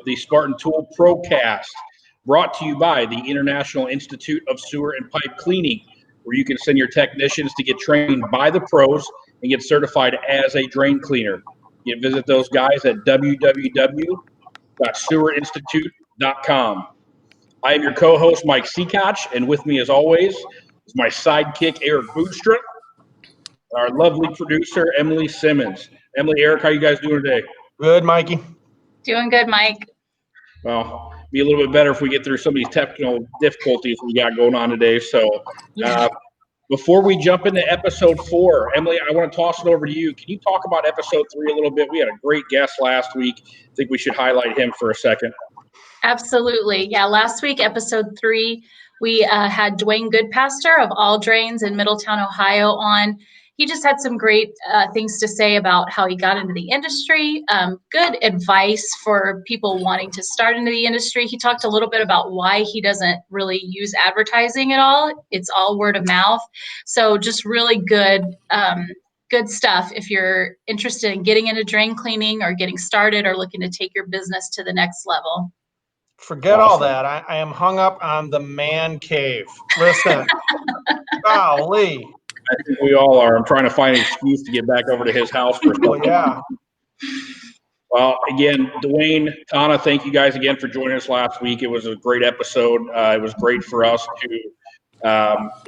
of the Spartan Tool Procast, brought to you by the International Institute of Sewer and Pipe Cleaning, where you can send your technicians to get trained by the pros and get certified as a drain cleaner. You can visit those guys at www.sewerinstitute.com. I am your co-host, Mike Sekach, and with me, as always, is my sidekick, Eric Boonstra, our lovely producer, Emily Simmons. Emily, Eric, how you guys doing today? Good, Mikey. Doing good, Mike. Well, be a little bit better if we get through some of these technical difficulties we got going on today. So before we jump into episode 4, Emily, I want to toss it over to you. Can you talk about episode 3 a little bit? We had a great guest last week. I think we should highlight him for a second. Absolutely. Yeah, last week, episode 3, we had Dwayne Goodpaster of All Drains in Middletown, Ohio on. He just had some great things to say about how he got into the industry, good advice for people wanting to start into the industry. He talked a little bit about why he doesn't really use advertising at all. It's all word of mouth. So just really good stuff if you're interested in getting into drain cleaning or getting started or looking to take your business to the next level. Forget all that. I am hung up on the man cave. Listen, golly. I think we all are. I'm trying to find an excuse to get back over to his house for something. Well, yeah. Well, again, Dwayne, Tana, thank you guys again for joining us last week. It was a great episode. It was great for us to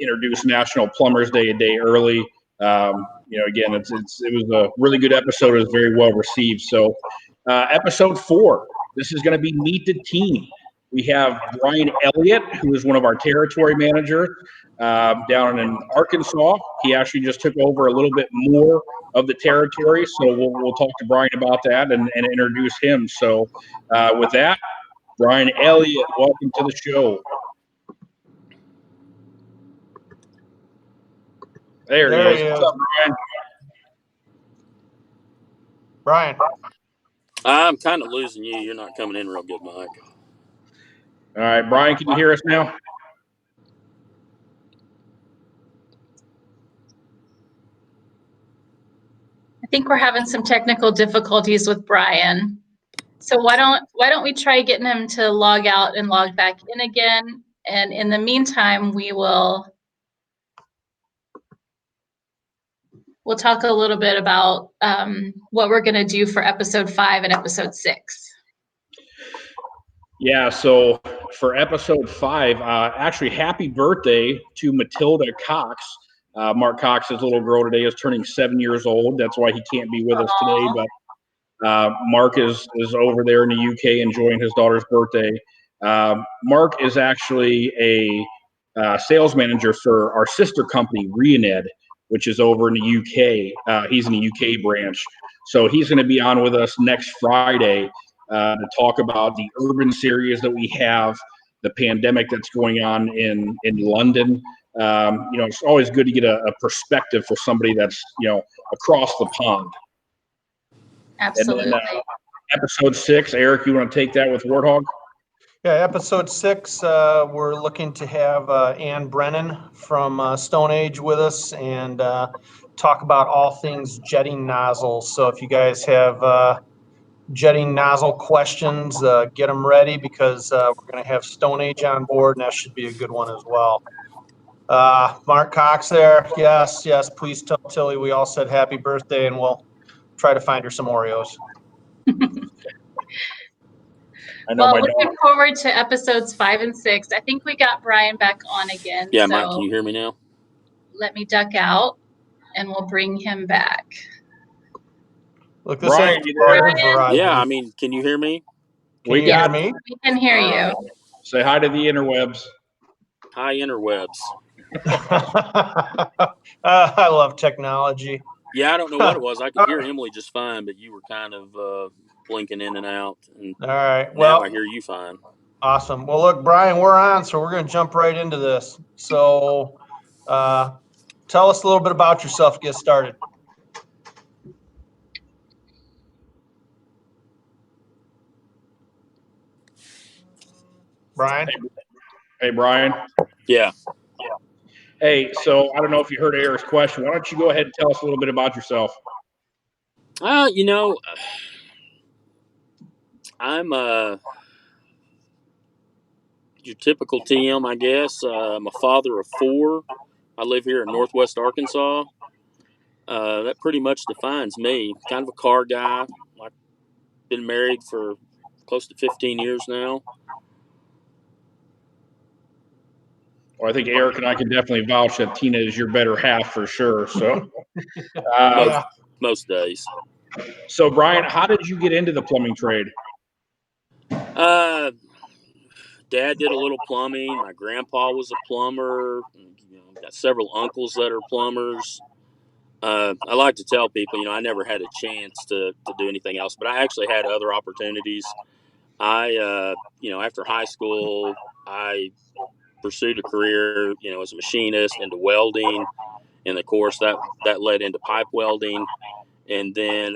introduce National Plumbers Day a day early. Again, it was a really good episode. It was very well received. So, episode 4. This is going to be Meet the Team. We have Brian Elliott, who is one of our territory managers down in Arkansas. He actually just took over a little bit more of the territory, so we'll talk to Brian about that and introduce him. So with that, Brian Elliott, welcome to the show. There he is. What's up, Brian? I'm kind of losing you. You're not coming in real good, Mike. All right, Brian, can you hear us now? I think we're having some technical difficulties with Brian. So why don't we try getting him to log out and log back in again? And in the meantime, we'll talk a little bit about what we're going to do for episode 5 and episode 6. Yeah, so for episode 5, actually, happy birthday to Matilda Cox. Mark Cox's little girl today is turning 7 years old. That's why he can't be with us today. But Mark is over there in the UK enjoying his daughter's birthday. Mark is actually a sales manager for our sister company, Rioned, which is over in the UK. He's in the UK branch. So he's going to be on with us next Friday to talk about the urban series that we have, the pandemic that's going on in London. It's always good to get a perspective for somebody that's, across the pond. Absolutely. And then, episode 6, Eric, you want to take that with Warthog? Yeah, episode 6, we're looking to have Ann Brennan from Stone Age with us and talk about all things jetting nozzles. So if you guys have jetting nozzle questions, get them ready because we're going to have Stone Age on board, and that should be a good one as well. Mark Cox there. Yes, please tell Tilly we all said happy birthday, and we'll try to find her some Oreos. Looking forward to episodes 5 and 6. I think we got Brian back on again. Yeah, so Mike, can you hear me now? Let me duck out, and we'll bring him back. Look, this Brian, ain't Verizon. Yeah, I mean, can you hear me? Can you hear me? We can hear you. Say hi to the interwebs. Hi, interwebs. I love technology. Yeah, I don't know what it was. I could hear Emily just fine, but you were kind of blinking in and out. And all right. Now I hear you fine. Awesome. Well, look, Brian, we're on, so we're going to jump right into this. So tell us a little bit about yourself to get started. Brian? Hey, Brian. Yeah. Hey, so I don't know if you heard Eric's question. Why don't you go ahead and tell us a little bit about yourself? I'm your typical TM, I guess. I'm a father of four. I live here in Northwest Arkansas. That pretty much defines me. Kind of a car guy. I've been married for close to 15 years now. Well, I think Eric and I can definitely vouch that Tina is your better half for sure. So, Most Yeah. most days. so Brian, how did you get into the plumbing trade? Uh, Dad did a little plumbing. My grandpa was a plumber. Got several uncles that are plumbers. I like to tell people, I never had a chance to do anything else, but I actually had other opportunities. After high school, I pursued a career, as a machinist into welding, and of course that led into pipe welding, and then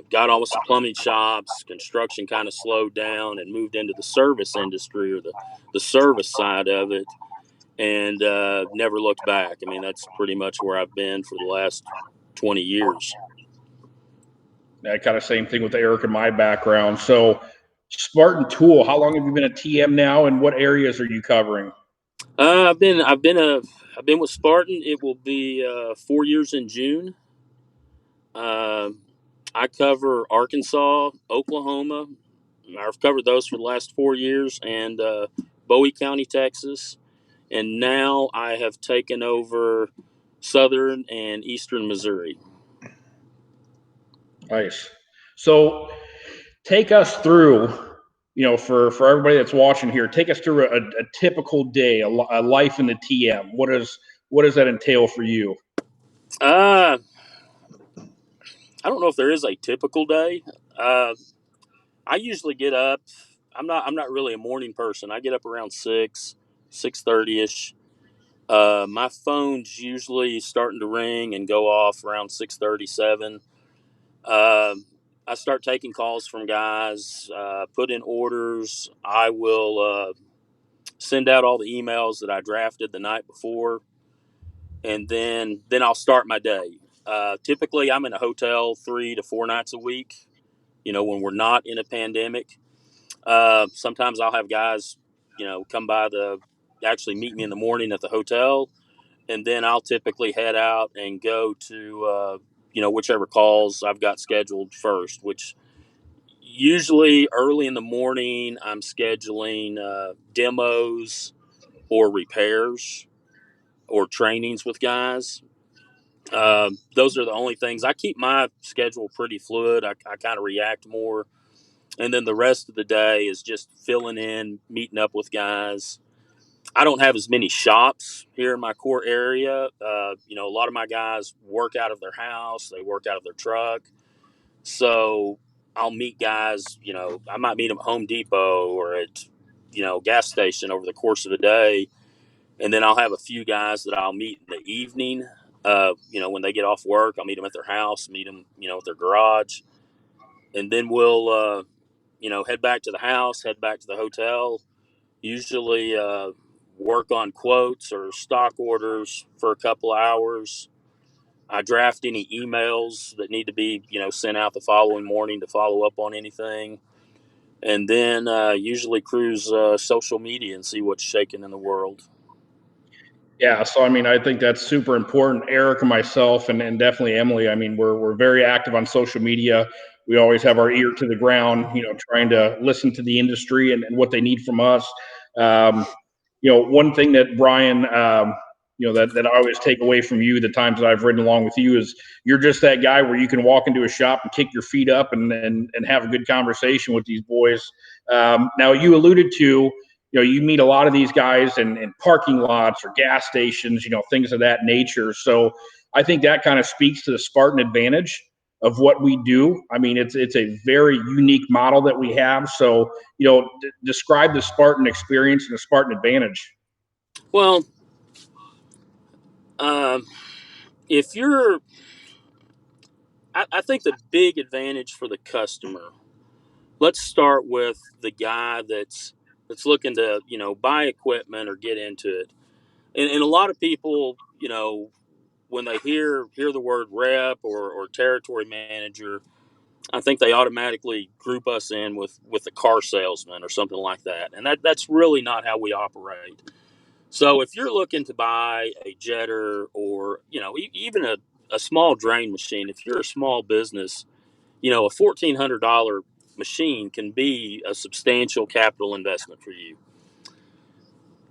got on with some plumbing shops. Construction kind of slowed down, and moved into the service industry, or the service side of it, and never looked back. I mean, that's pretty much where I've been for the last 20 years. That kind of same thing with Eric and my background. So, Spartan Tool, how long have you been a TM now, and what areas are you covering? I've been with Spartan. It will be 4 years in June. Uh, I cover Arkansas, Oklahoma. I've covered those for the last 4 years, and Bowie County, Texas. And now I have taken over southern and eastern Missouri. Nice. So, take us through, for everybody that's watching here, take us through a typical day, a life in the TM. What does that entail for you? Uh, I don't know if there is a typical day. Uh, I usually get up. I'm not really a morning person. I get up around 6:30 ish. My phone's usually starting to ring and go off around 6:37. Uh, I start taking calls from guys, put in orders. I will send out all the emails that I drafted the night before, and then I'll start my day. Typically, I'm in a hotel 3 to 4 nights a week. When we're not in a pandemic. Sometimes I'll have guys, come by actually meet me in the morning at the hotel, and then I'll typically head out and go to, whichever calls I've got scheduled first, which usually early in the morning I'm scheduling demos or repairs or trainings with guys. Those are the only things. I keep my schedule pretty fluid. I kind of react more. And then the rest of the day is just filling in, meeting up with guys. I don't have as many shops here in my core area. A lot of my guys work out of their house, they work out of their truck. So I'll meet guys, I might meet them at Home Depot or at, gas station over the course of the day. And then I'll have a few guys that I'll meet in the evening. When they get off work, I'll meet them at their house, meet them, at their garage. And then we'll, head back to the house, head back to the hotel, usually work on quotes or stock orders for a couple of hours. I draft any emails that need to be, sent out the following morning to follow up on anything. And then usually cruise social media and see what's shaking in the world. Yeah, so I mean, I think that's super important. Eric and myself, and definitely Emily. I mean, we're very active on social media. We always have our ear to the ground, trying to listen to the industry and what they need from us. Um, one thing that Brian, that I always take away from you, the times that I've ridden along with you, is you're just that guy where you can walk into a shop and kick your feet up and have a good conversation with these boys. Now, you alluded to, you meet a lot of these guys in parking lots or gas stations, things of that nature. So I think that kind of speaks to the Spartan Advantage of what we do. I mean, it's a very unique model that we have. So, describe the Spartan experience and the Spartan Advantage. Well, um, if you're, I think the big advantage for the customer. Let's start with the guy that's looking to buy equipment or get into it. And a lot of people, when they hear the word rep or territory manager, I think they automatically group us in with the car salesman or something like that. And that's really not how we operate. So if you're looking to buy a jetter or, even a small drain machine, if you're a small business, a $1,400 machine can be a substantial capital investment for you.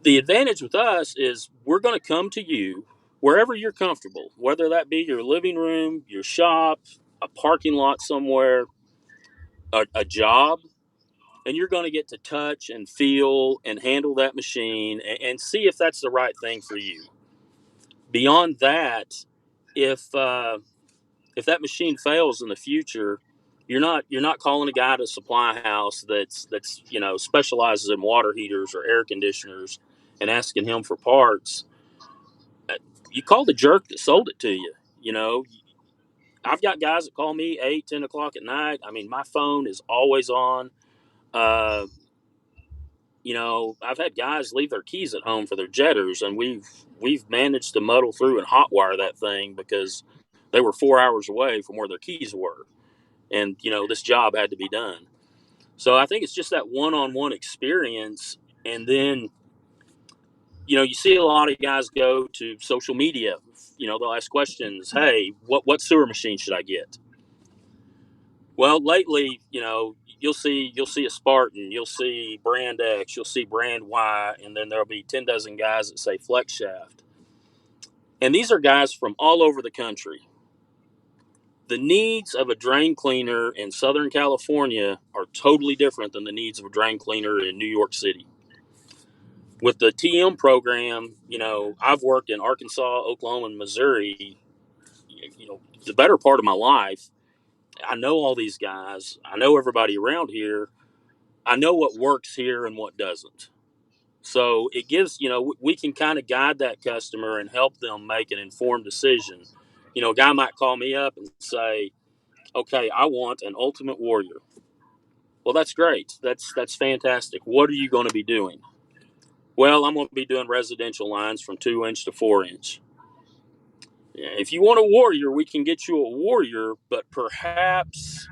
The advantage with us is we're going to come to you wherever you're comfortable, whether that be your living room, your shop, a parking lot somewhere, a job, and you're going to get to touch and feel and handle that machine and see if that's the right thing for you. Beyond that, if that machine fails in the future, you're not calling a guy at a supply house that's specializes in water heaters or air conditioners and asking him for parts. You call the jerk that sold it to you. I've got guys that call me 8, 10 o'clock at night. I mean, my phone is always on. Uh, I've had guys leave their keys at home for their jetters, and we've managed to muddle through and hotwire that thing because they were 4 hours away from where their keys were, and this job had to be done. So I think it's just that one-on-one experience, and then you see a lot of guys go to social media. They'll ask questions. Hey, what sewer machine should I get? Well, lately, you'll see a Spartan, you'll see brand X, you'll see brand Y, and then there'll be 10 dozen guys that say flex shaft. And these are guys from all over the country. The needs of a drain cleaner in Southern California are totally different than the needs of a drain cleaner in New York City. With the TM program, I've worked in Arkansas, Oklahoma, and Missouri, the better part of my life. I know all these guys. I know everybody around here. I know what works here and what doesn't. So it gives, we can kind of guide that customer and help them make an informed decision. A guy might call me up and say, okay, I want an Ultimate Warrior. Well, that's great. That's fantastic. What are you going to be doing? Well, I'm going to be doing residential lines from 2 inch to 4 inch. If you want a Warrior, we can get you a Warrior, but perhaps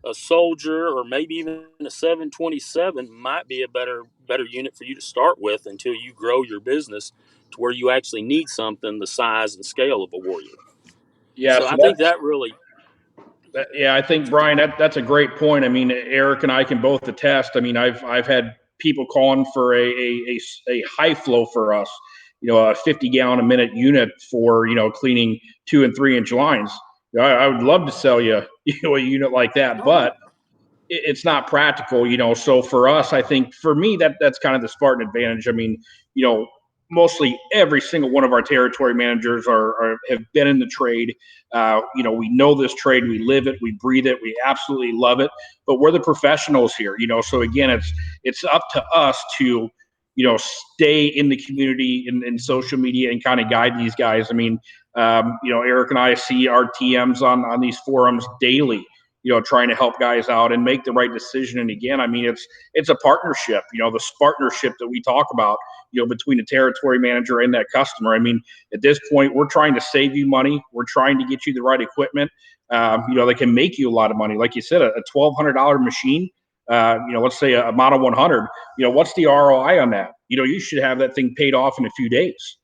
a Soldier or maybe even a 727 might be a better unit for you to start with until you grow your business to where you actually need something the size and scale of a Warrior. Yeah, So so I think that really. yeah, I think Brian, that's a great point. I mean, Eric and I can both attest. I mean, I've had people calling for a high flow for us, a 50 gallon a minute unit for cleaning 2 and 3 inch lines. I would love to sell you a unit like that, but it's not practical, So for us, I think for me that's kind of the Spartan advantage. I mean, you know, mostly every single one of our territory managers have been in the trade. We know this trade, we live it, we breathe it, we absolutely love it. But we're the professionals here, So again, it's up to us to stay in the community in social media and kind of guide these guys. I mean, Eric and I see our TMs on these forums daily, trying to help guys out and make the right decision. And again, I mean, it's a partnership, the Spartnership that we talk about, between the territory manager and that customer. I mean, at this point, we're trying to save you money. We're trying to get you the right equipment, that can make you a lot of money. Like you said, a $1,200 machine, let's say a Model 100, what's the ROI on that? You should have that thing paid off in a few days,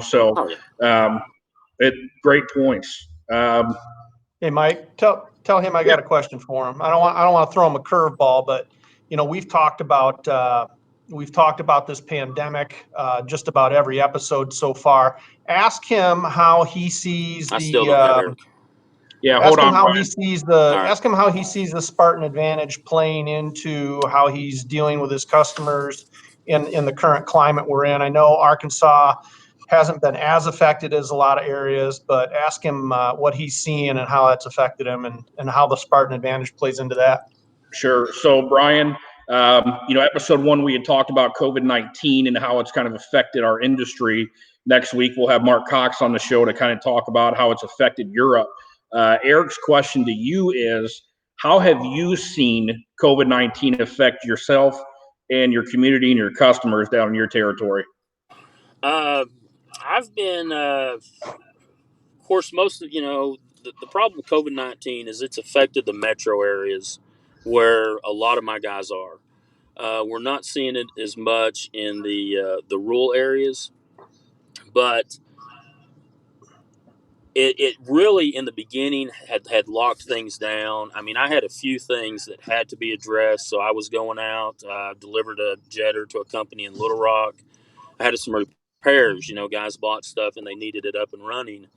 so Oh, yeah. great points. Hey, Mike, tell him I got a question for him. I don't want to throw him a curveball, but we've talked about this pandemic just about every episode so far. Ask him how he sees I still don't have Eric. Yeah, ask hold him on, how Brian. he sees right. ask him how he sees the Spartan Advantage playing into how he's dealing with his customers in the current climate we're in. I know Arkansas hasn't been as affected as a lot of areas, but ask him what he's seeing and how that's affected him and how the Spartan Advantage plays into that. Sure. So, Brian, episode 1, we had talked about COVID-19 and how it's kind of affected our industry. Next week, we'll have Mark Cox on the show to kind of talk about how it's affected Europe. Eric's question to you is, how have you seen COVID-19 affect yourself and your community and your customers down in your territory? I've been, of course, most of, the problem with COVID-19 is it's affected the metro areas where a lot of my guys are. We're not seeing it as much in the rural areas, but it really in the beginning had locked things down. I mean, I had a few things that had to be addressed, so I was going out, delivered a jetter to a company in Little Rock. I had some repairs. Guys bought stuff and they needed it up and running.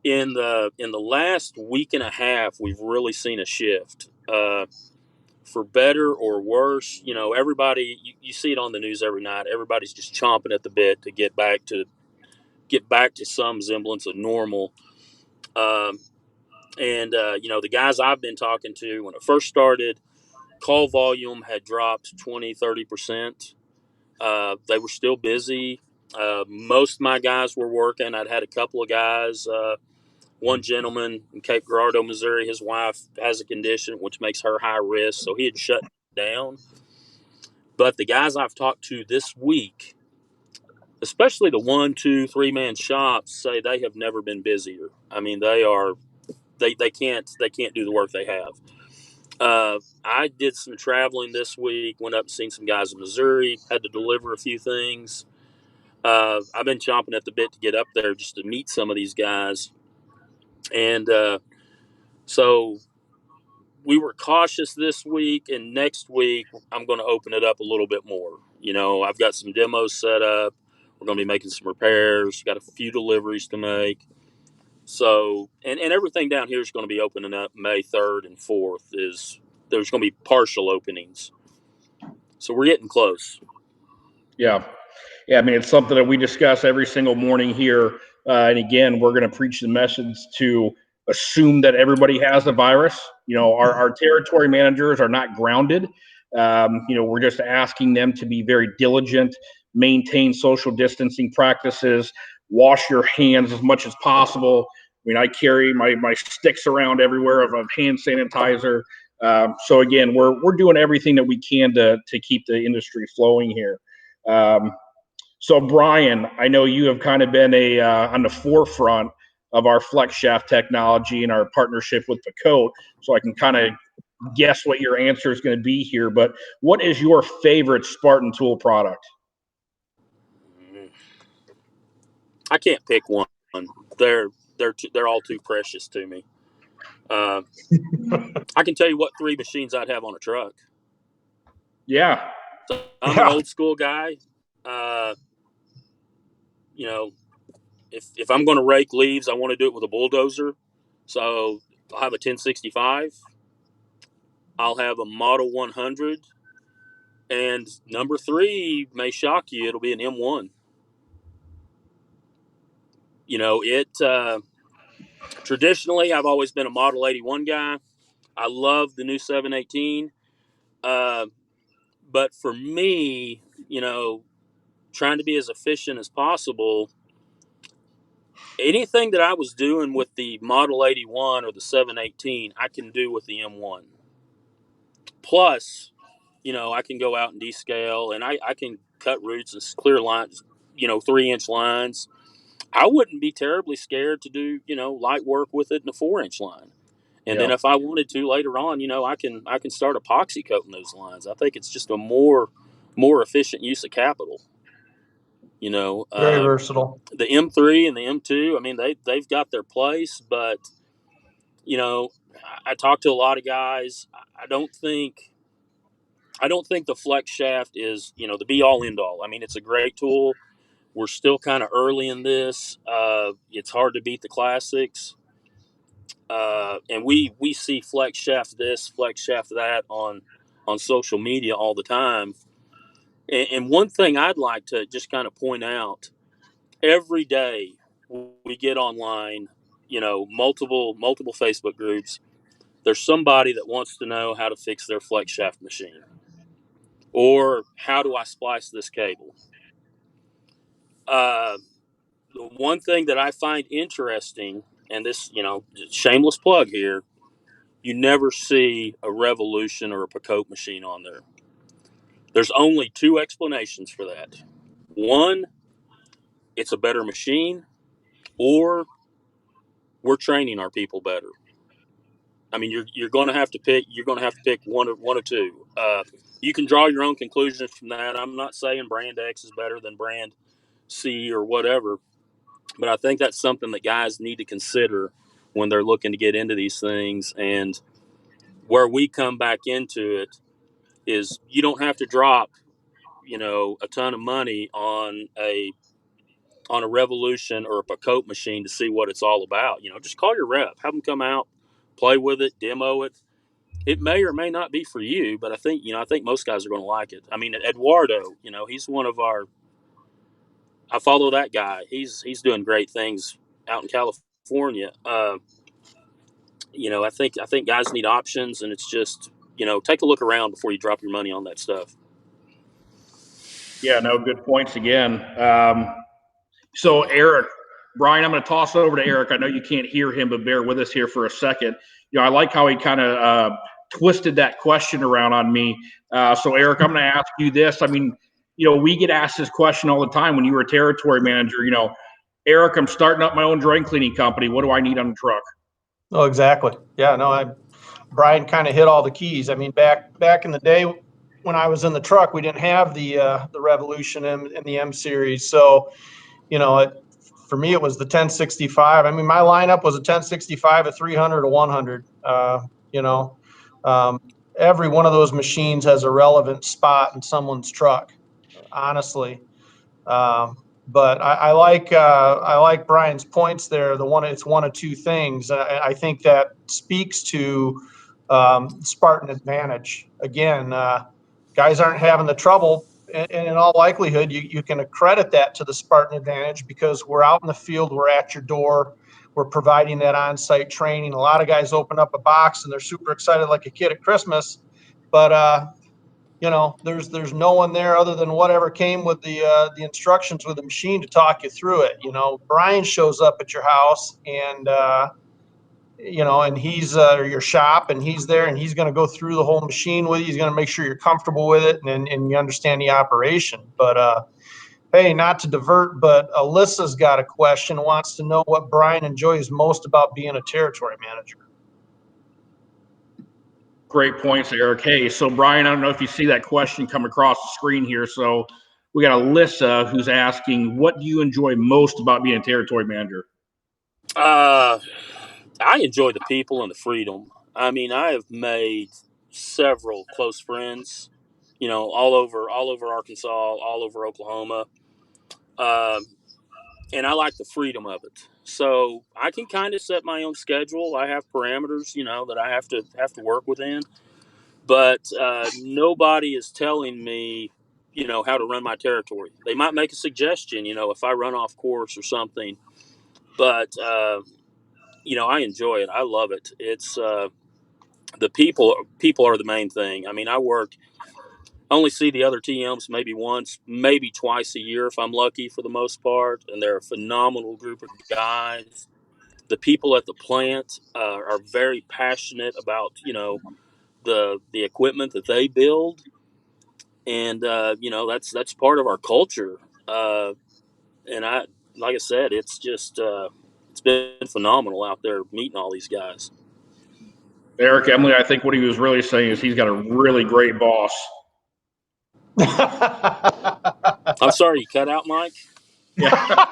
In the last week and a half, we've really seen a shift. For better or worse, everybody you see it on the news every night. Everybody's just chomping at the bit to get back to some semblance of normal. And the guys I've been talking to when it first started, call volume had dropped 20-30%. They were still busy. Most of my guys were working. I'd had a couple of guys. One gentleman in Cape Girardeau, Missouri, his wife has a condition which makes her high risk, so he had shut down. But the guys I've talked to this week, especially the 1, 2, 3-man shops, say they have never been busier. I mean, they can't do the work they have. I did some traveling this week, went up and seen some guys in Missouri, had to deliver a few things. I've been chomping at the bit to get up there just to meet some of these guys. And so we were cautious this week, and next week I'm going to open it up a little bit more. I've got some demos set up. We're going to be making some repairs, got a few deliveries to make. So, and everything down here is going to be opening up May 3rd and 4th. There's going to be partial openings. So we're getting close. Yeah. I mean, it's something that we discuss every single morning here. And again, we're going to preach the message to assume that everybody has the virus. Our territory managers are not grounded. We're just asking them to be very diligent, maintain social distancing practices, wash your hands as much as possible. I mean, I carry my sticks around everywhere of hand sanitizer. So again, we're doing everything that we can to keep the industry flowing here. So Brian, I know you have kind of been on the forefront of our flex shaft technology and our partnership with the coat. So I can kind of guess what your answer is going to be here. But what is your favorite Spartan tool product? I can't pick one. They're all too precious to me. I can tell you what 3 machines I'd have on a truck. Yeah. So I'm an old school guy. If I'm going to rake leaves, I want to do it with a bulldozer. So I'll have a 1065. I'll have a Model 100. And number 3 may shock you. It'll be an M1. Traditionally, I've always been a Model 81 guy. I love the new 718. But for me, trying to be as efficient as possible, anything that I was doing with the Model 81 or the 718, I can do with the M1. Plus, I can go out and descale, and I can cut roots and clear lines, 3-inch lines. I wouldn't be terribly scared to do, light work with it in a 4-inch line. And then if I wanted to later on, I can start epoxy coating those lines. I think it's just a more efficient use of capital. Very versatile. The M3 and the M2, I mean, they've got their place, but I talk to a lot of guys. I don't think the flex shaft is the be all end all. I mean, it's a great tool. We're still kind of early in this. It's hard to beat the classics. And we see flex shaft this, flex shaft that on social media all the time. And one thing I'd like to just kind of point out, every day we get online, multiple Facebook groups. There's somebody that wants to know how to fix their flex shaft machine, or how do I splice this cable. The one thing that I find interesting, and this, shameless plug here, you never see a Revolution or a Pacote machine on there. There's only 2 explanations for that. One, it's a better machine, or we're training our people better. I mean, you're going to have to pick. You're going to have to pick one or two. You can draw your own conclusions from that. I'm not saying brand X is better than brand C or whatever, but I think that's something that guys need to consider when they're looking to get into these things. And where we come back into it is you don't have to drop, a ton of money on a Revolution or a Pacote machine to see what it's all about. Just call your rep, have them come out, play with it, demo it. It may or may not be for you, but I think most guys are going to like it. I mean, Eduardo, he's one of our. I follow that guy. He's doing great things out in California. I think guys need options, and it's just take a look around before you drop your money on that stuff. Yeah, no, good points again. So Eric, Brian, I'm going to toss it over to Eric. I know you can't hear him, but bear with us here for a second. I like how he kind of twisted that question around on me. So Eric, I'm going to ask you this. I mean, we get asked this question all the time when you were a territory manager. Eric, I'm starting up my own drain cleaning company. What do I need on the truck? Oh, exactly. Yeah, no, Brian kind of hit all the keys. I mean, back in the day when I was in the truck, we didn't have the Revolution and the M series. So, for me, it was the 1065. I mean, my lineup was a 1065, a 300, a 100. Every one of those machines has a relevant spot in someone's truck, honestly. But I like Brian's points there. It's one of two things. I think that speaks to Spartan Advantage. Again, guys aren't having the trouble, and in all likelihood, you can accredit that to the Spartan Advantage because we're out in the field, we're at your door, we're providing that on-site training. A lot of guys open up a box and they're super excited like a kid at Christmas, but there's no one there other than whatever came with the instructions with the machine to talk you through it. Brian shows up at your house and and he's your shop, and he's there, and he's going to go through the whole machine with you. He's going to make sure you're comfortable with it and you understand the operation. But hey, not to divert, but Alyssa's got a question, wants to know what Brian enjoys most about being a territory manager. Great points, Eric. Hey, so Brian, I don't know if you see that question come across the screen here. So we got Alyssa who's asking, what do you enjoy most about being a territory manager? I enjoy the people and the freedom. I mean, I have made several close friends, all over Arkansas, all over Oklahoma, and I like the freedom of it. So I can kind of set my own schedule. I have parameters, that I have to work within. But nobody is telling me, how to run my territory. They might make a suggestion, if I run off course or something. But I enjoy it. I love it. It's the people. People are the main thing. I mean, I only see the other TMs maybe once, maybe twice a year if I'm lucky, for the most part. And they're a phenomenal group of guys. The people at the plant are very passionate about the equipment that they build, and that's part of our culture. And like I said, it's just it's been phenomenal out there meeting all these guys. Eric, Emily, I think what he was really saying is he's got a really great boss. I'm sorry, you cut out, Mike. Yeah.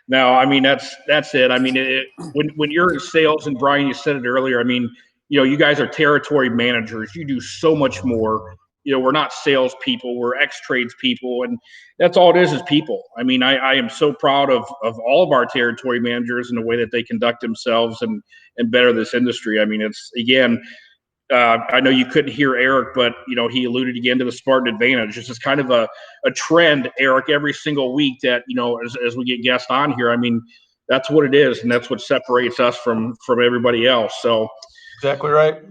No, I mean that's it. I mean, when you're in sales, and Brian, you said it earlier. I mean, you guys are territory managers. You do so much more. We're not salespeople. We're ex-trades people, and that's all it is people. I mean, I am so proud of all of our territory managers and the way that they conduct themselves and better this industry. I mean, it's again. I know you couldn't hear Eric, but he alluded again to the Spartan Advantage. It's just kind of a trend, Eric, every single week that as we get guests on here. I mean, that's what it is, and that's what separates us from everybody else. So exactly right.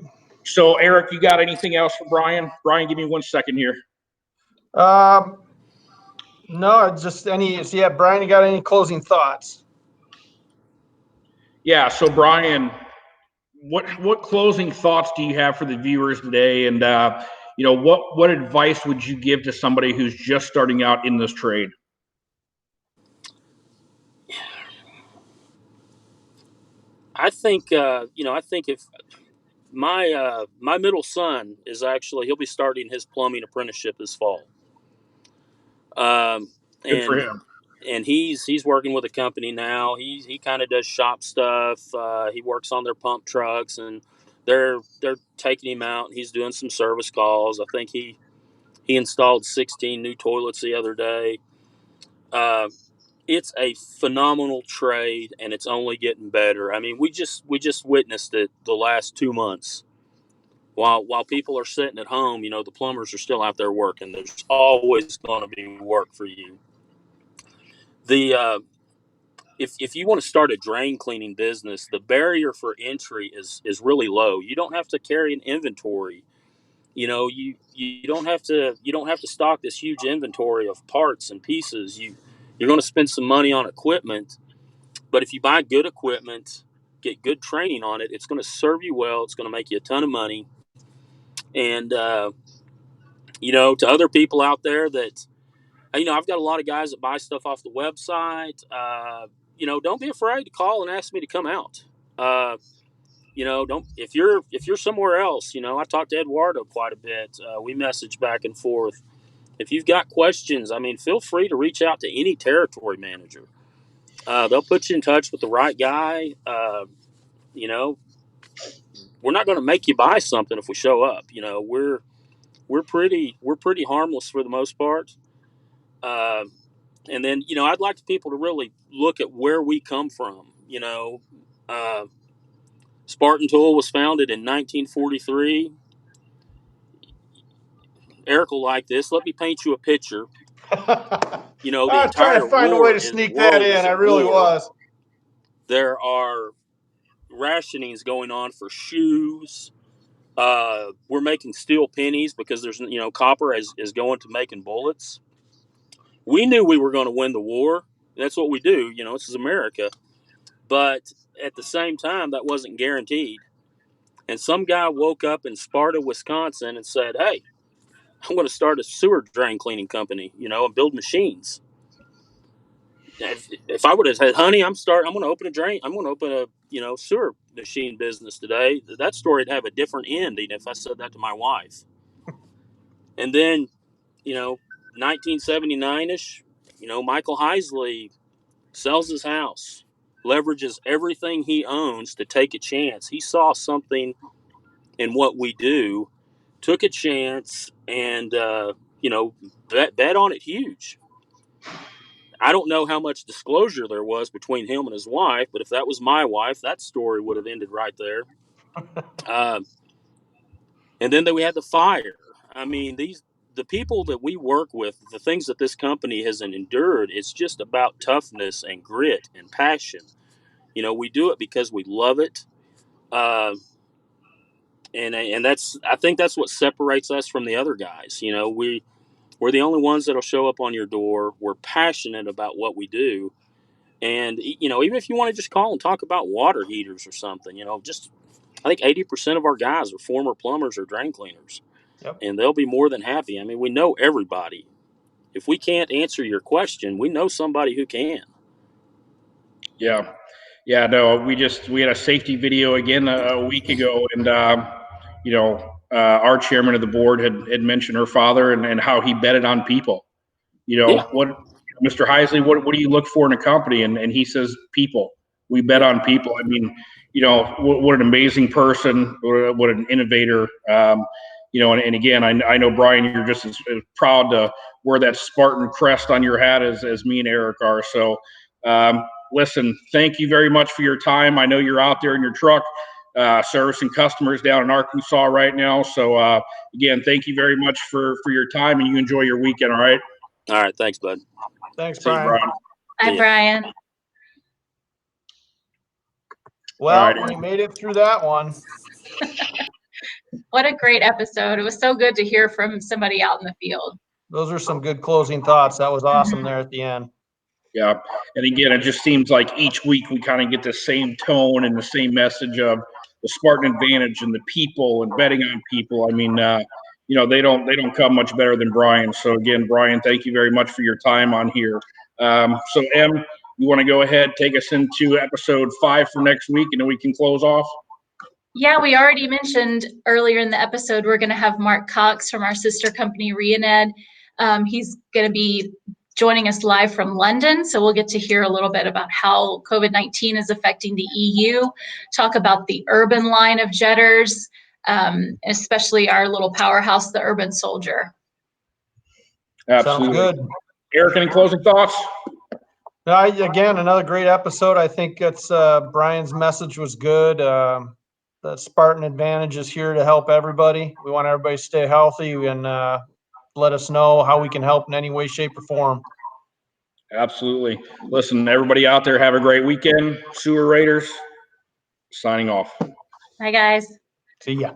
So Eric, you got anything else for Brian? Brian, give me 1 second here. No, just Brian, you got any closing thoughts? Yeah. So Brian, what closing thoughts do you have for the viewers today? And what advice would you give to somebody who's just starting out in this trade? I think I think if my middle son is actually he'll be starting his plumbing apprenticeship this fall. Um, Good for and him. and he's working with a company now. He kind of does shop stuff. He works on their pump trucks, and they're taking him out. And he's doing some service calls. I think he installed 16 new toilets the other day. Uh, it's a phenomenal trade, and it's only getting better. I mean, we just witnessed it the last 2 months. While people are sitting at home, the plumbers are still out there working. There's always going to be work for you. The if you want to start a drain cleaning business, the barrier for entry is really low. You don't have to carry an inventory. You don't have to stock this huge inventory of parts and pieces. You're going to spend some money on equipment, but if you buy good equipment, get good training on it, it's going to serve you well. It's going to make you a ton of money. And to other people out there that I've got a lot of guys that buy stuff off the website. Don't be afraid to call and ask me to come out. Don't if you're somewhere else. I talked to Eduardo quite a bit. We message back and forth. If you've got questions, feel free to reach out to any territory manager. They'll put you in touch with the right guy. You know, we're not going to make you buy something if we show up. We're pretty harmless for the most part. Uh, and then I'd like people to really look at where we come from. Uh, Spartan Tool was founded in 1943. Eric will like this. Let me paint you a picture. The I was trying entire to find a way to world sneak that in. is I at really war. was. There are rationings going on for shoes. We're making steel pennies because there's copper is going to making bullets. We knew we were going to win the war. That's what we do. This is America. But at the same time, that wasn't guaranteed. And some guy woke up in Sparta, Wisconsin, and said, "Hey, I'm going to start a sewer drain cleaning company, and build machines." If I would have said, "Honey, I'm going to open a drain. I'm going to open a sewer machine business today," that story would have a different ending if I said that to my wife. And then, 1979 ish, Michael Heisley sells his house, leverages everything he owns to take a chance. He saw something in what we do, took a chance, and bet on it huge. I don't know how much disclosure there was between him and his wife, but if that was my wife, that story would have ended right there. And then we had the fire. The people that we work with, the things that this company has endured, it's just about toughness and grit and passion. We do it because we love it. Uh, and I think that's what separates us from the other guys. We're the only ones that'll show up on your door. We're passionate about what we do. And, even if you want to just call and talk about water heaters or something, I think 80% of our guys are former plumbers or drain cleaners. Yep. And they'll be more than happy. We know everybody. If we can't answer your question, we know somebody who can. Yeah. Yeah, no, we had a safety video again a week ago, and our chairman of the board had mentioned her father and how he betted on people. Yeah. What, Mr. Heisley, what do you look for in a company? And he says, people. We bet on people. What an amazing person, what an innovator. And again, I know, Brian, you're just as proud to wear that Spartan crest on your hat as me and Eric are. So, listen, thank you very much for your time. I know you're out there in your truck servicing customers down in Arkansas right now. So, again, thank you very much for your time, and you enjoy your weekend, all right? All right. Thanks, bud. Thanks, See you, Brian. Brian. Hi, Brian. Well, All right. we made it through that one. What a great episode. It was so good to hear from somebody out in the field. Those are some good closing thoughts. That was awesome there at the end. Yeah. And again, it just seems like each week we kind of get the same tone and the same message of the Spartan Advantage and the people and betting on people. They don't come much better than Brian. So again, Brian, thank you very much for your time on here. So you want to go ahead, take us into episode 5 for next week, and then we can close off? Yeah, we already mentioned earlier in the episode, we're going to have Mark Cox from our sister company, Rioned. He's going to be joining us live from London, so we'll get to hear a little bit about how COVID-19 is affecting the EU, talk about the urban line of jetters, especially our little powerhouse, the Urban Soldier. Absolutely. Sounds good. Eric, any closing thoughts? Again, another great episode. I think it's Brian's message was good. The Spartan Advantage is here to help everybody. We want everybody to stay healthy and let us know how we can help in any way, shape, or form. Absolutely. Listen, everybody out there, have a great weekend. Sewer Raiders, signing off. Bye, guys. See ya.